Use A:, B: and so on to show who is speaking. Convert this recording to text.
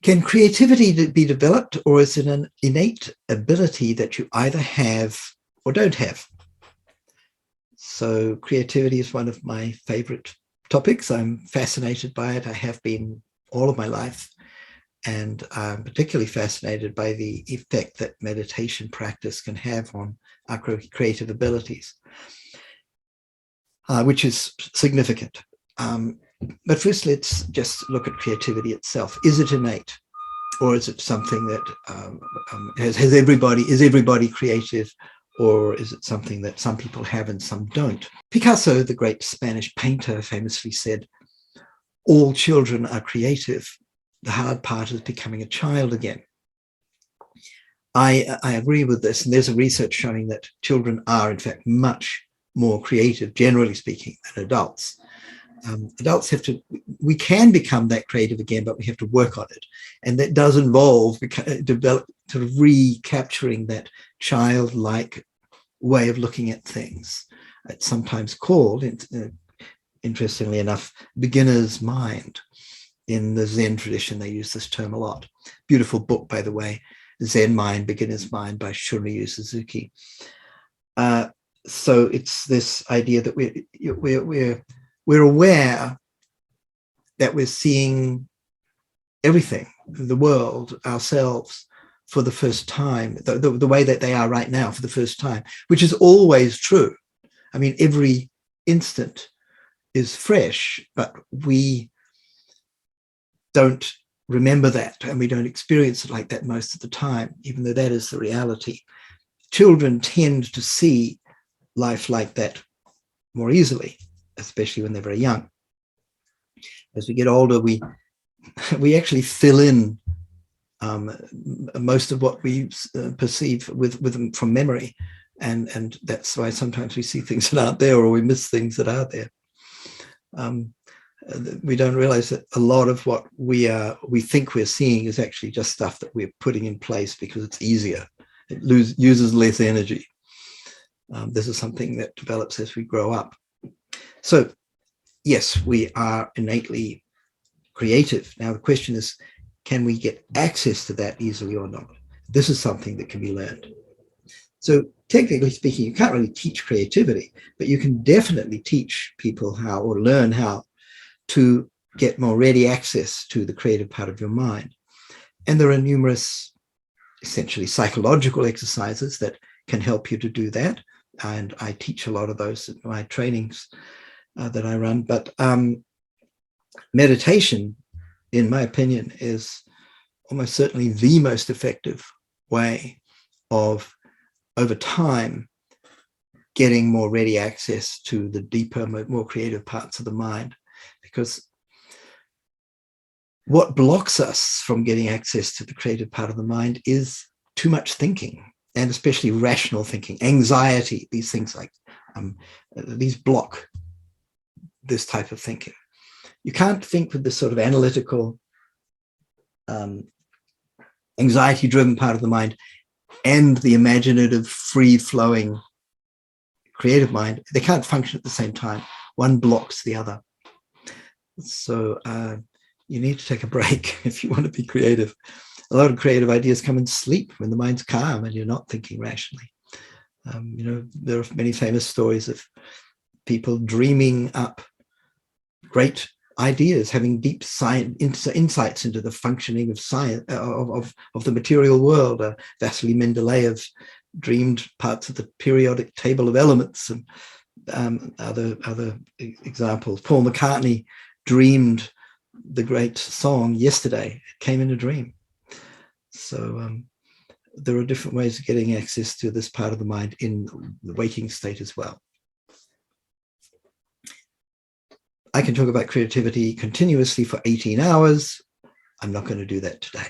A: Can creativity be developed, or is it an innate ability that you either have or don't have? So creativity is one of my favorite topics. I'm fascinated by it. I have been all of my life. And I'm particularly fascinated by the effect that meditation practice can have on our creative abilities, which is significant. But first, let's just look at creativity itself. Is it innate, or is it something that is everybody creative, or is it something that some people have and some don't? Picasso, the great Spanish painter, famously said, "All children are creative. The hard part is becoming a child again." I agree with this, and there's a research showing that children are, in fact, much more creative, generally speaking, than adults. Adults we can become that creative again, but we have to work on it. And that does involve sort of recapturing that childlike way of looking at things. It's sometimes called, interestingly enough, beginner's mind. In the Zen tradition, they use this term a lot. Beautiful book, by the way, Zen Mind, Beginner's Mind by Shunryu Suzuki. So it's this idea that we're aware that we're seeing everything, the world, ourselves, for the first time, the way that they are right now for the first time, which is always true. I mean, every instant is fresh, but we don't remember that, and we don't experience it like that most of the time, even though that is the reality. Children tend to see life like that more easily, especially when they're very young. As we get older, we actually fill in most of what we perceive from memory, and that's why sometimes we see things that aren't there, or we miss things that are there. We don't realize that a lot of what we think we're seeing is actually just stuff that we're putting in place because it's easier. It uses less energy. This is something that develops as we grow up. So yes, we are innately creative. Now the question is, can we get access to that easily or not? This is something that can be learned. So technically speaking, you can't really teach creativity, but you can definitely teach people how, or learn how, to get more ready access to the creative part of your mind. And there are numerous, essentially, psychological exercises that can help you to do that. And I teach a lot of those in my trainings that I run. But meditation, in my opinion, is almost certainly the most effective way of, over time, getting more ready access to the deeper, more creative parts of the mind. Because what blocks us from getting access to the creative part of the mind is too much thinking, and especially rational thinking, anxiety, these things like these block this type of thinking. You can't think with this sort of analytical, anxiety-driven part of the mind and the imaginative, free-flowing creative mind. They can't function at the same time. One blocks the other. So you need to take a break if you want to be creative. A lot of creative ideas come in sleep when the mind's calm and you're not thinking rationally. There are many famous stories of people dreaming up great ideas, having deep insights into the functioning of science, of the material world. Vasily Mendeleev dreamed parts of the periodic table of elements, and other examples. Paul McCartney dreamed the great song Yesterday. It came in a dream. So there are different ways of getting access to this part of the mind in the waking state as well. I can talk about creativity continuously for 18 hours. I'm not going to do that today.